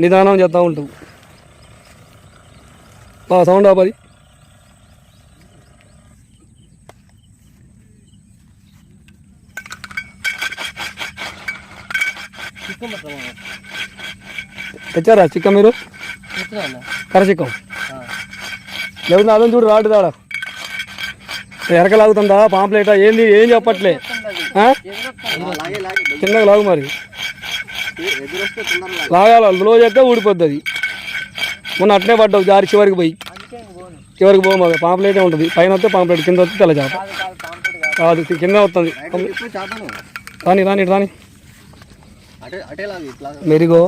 నిదానం చేస్తూ ఉంటావు. సౌండ్ ఆపది. తెచ్చారా చిక్కం మీరు? కర్ర చిక్కం లేకుండా అదని చూడు రాడు దాడ ఎరకలాగుతుందా పాంప్లెటా ఏంది ఏం చెప్పట్లే. చిన్నగా లాగు మరి లాగాల లో చేస్తే ఊడిపోద్ది అది. మొన్న అట్నే పడ్డావు జారి చివరికి పోయి చివరికి పో మాకు పాంప్లెటే ఉంటుంది. పైన వస్తే పాంప్లెట్ కింద వస్తే తెల్ల చేప కాదు కింద వస్తుంది. రాని రాని రాని మెరిగో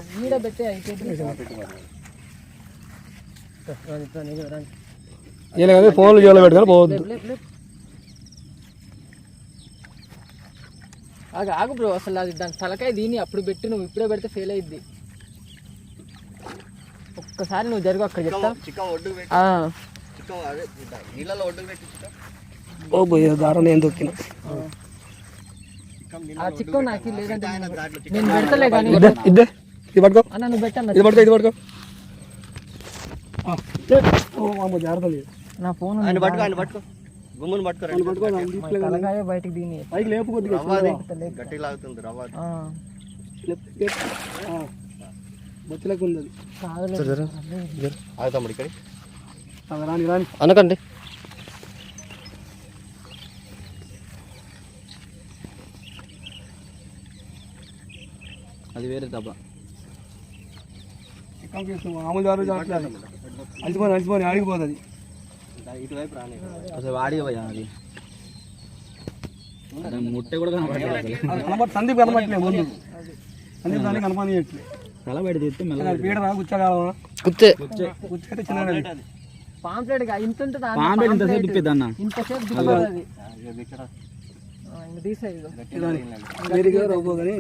ఇలా కదా ఫోన్లు జోలో పెట్టుకొని పోవద్దు. ఆగు బ్రో అసలు అది దాని తలకాయ దీని అప్పుడు పెట్టి నువ్వు ఇప్పుడే పెడితే ఫెయిల్ అయ్యిద్ది. ఒక్కసారి నువ్వు జరుగు అక్కడ చెప్తా. ఓ పోయే దారం నేను దొక్కిన చిక్కం నాకు లేదంటే నేను పెడతలే కానీ ఇద్దే ఇది పట్టుకో అన్న నువ్వు పెట్టాను ఇది పట్టుకో ఇది పట్టుకో జాగ్రత్త లేదు నా ఫోన్ తలకాయ బయటకు దీని పైకి లేపు కొద్దిగా బొచ్చలకు ఉంది రాని రాని అనకండి. అది వేరే డబ్బా మామూలు అలసిపోయి అలసిపోయి ఆడిపోతుంది. ఇటువైపు రాని అసలు ఆడిపోయా అది ముట్టె కూడా కనబడి సందీప్ కనబట్టలే ముందు సందీప్ దాన్ని కనపనియట్లే తల బయట తెస్తే మెల్ల పీడ రా కూర్చోగలవా కూర్చోటే చిన్న పాంప్లెట్ ఇంత ఉంటుంది పాంప్లెట్ ఇంతసేపు తిప్పేది అన్న ఇంతసేపు కానీ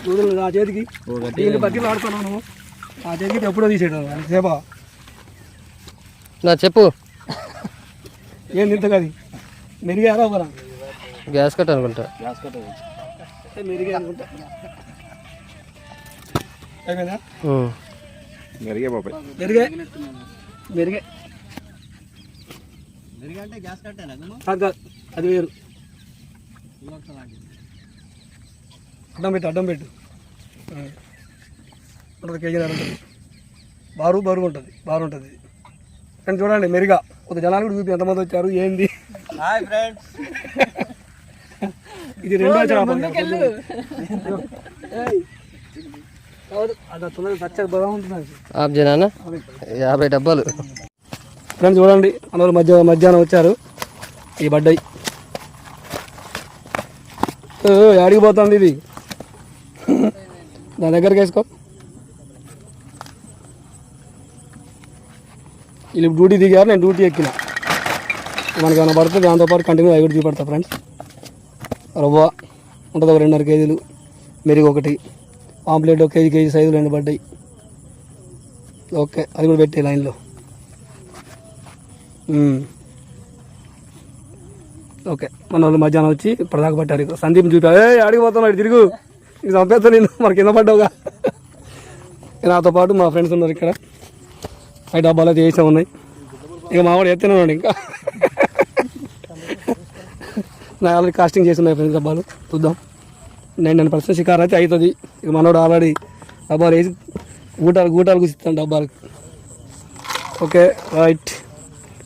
చూడలేదు ఆ చేతికి దీన్ని బట్టి ఆడుతున్నావు నువ్వు. ఆ చేతికి ఎప్పుడో తీసేయడం సేపా నా చెప్పు ఏం తింతగది మెరిగారా ఒకరా గ్యాస్ కట్ అనుకుంటా. గ్యాస్ కట్ట మెరిగే అనుకుంటా అయిపోయిందా? మెరిగే బాబాయ్ మెరిగే మెరిగే అంటే గ్యాస్ కట్టేనా అది వేరు. అడ్డం పెట్టు ఉంటుంది కేజీ ఉంటుంది. బరువు ఉంటుంది బాగుంటుంది. కానీ చూడండి మెరుగా ఒక జనాలు కూడా చూపి ఎంతమంది వచ్చారు ఏంది. ఇది రెండో చేప జనా 50 డబ్బాలు. ఫ్రెండ్స్ చూడండి అందులో మధ్యాహ్నం వచ్చారు. ఈ బడ్డాయి అడిగిపోతుంది ఇది దాని దగ్గరికి వేసుకో. వీళ్ళు డ్యూటీ దిగారు నేను డ్యూటీ ఎక్కిన. మనకి ఏమైనా పడుతుంది దాంతోపాటు కంటిన్యూ అవి కూడా చూపెడతా ఫ్రెండ్స్. రవ్వ ఉంటుంది 2.5 కేజీలు, మెరుగు 1, పాంప్లెట్ 1 కేజీ సైజులు 2 పడ్డాయి. ఓకే అది కూడా పెట్టే లైన్లో. ఓకే మన వాళ్ళు మధ్యాహ్నం వచ్చి ఇప్పటిదాకా పట్టారు. సందీప్ చూపా అడిగిపోతున్నాడు తిరుగు నీకు చంపేస్తా నేను మన కింద పడ్డావుగా. నాతో పాటు మా ఫ్రెండ్స్ ఉన్నారు ఇక్కడ. 5 డబ్బాలు అయితే వేసే ఉన్నాయి. ఇక మావాడు ఎత్తేనే ఉన్నాడు ఇంకా. నా ఆల్రెడీ కాస్టింగ్ చేసి ఉన్నాయి ఫ్రెండ్స్ డబ్బాలు. చూద్దాం 99% షికారు అయితే అవుతుంది. ఇక మనోడు ఆల్రెడీ డబ్బాలు వేసి గూటాలు కూర్చుతాను డబ్బాలు. Okay right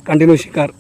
continue షికార్.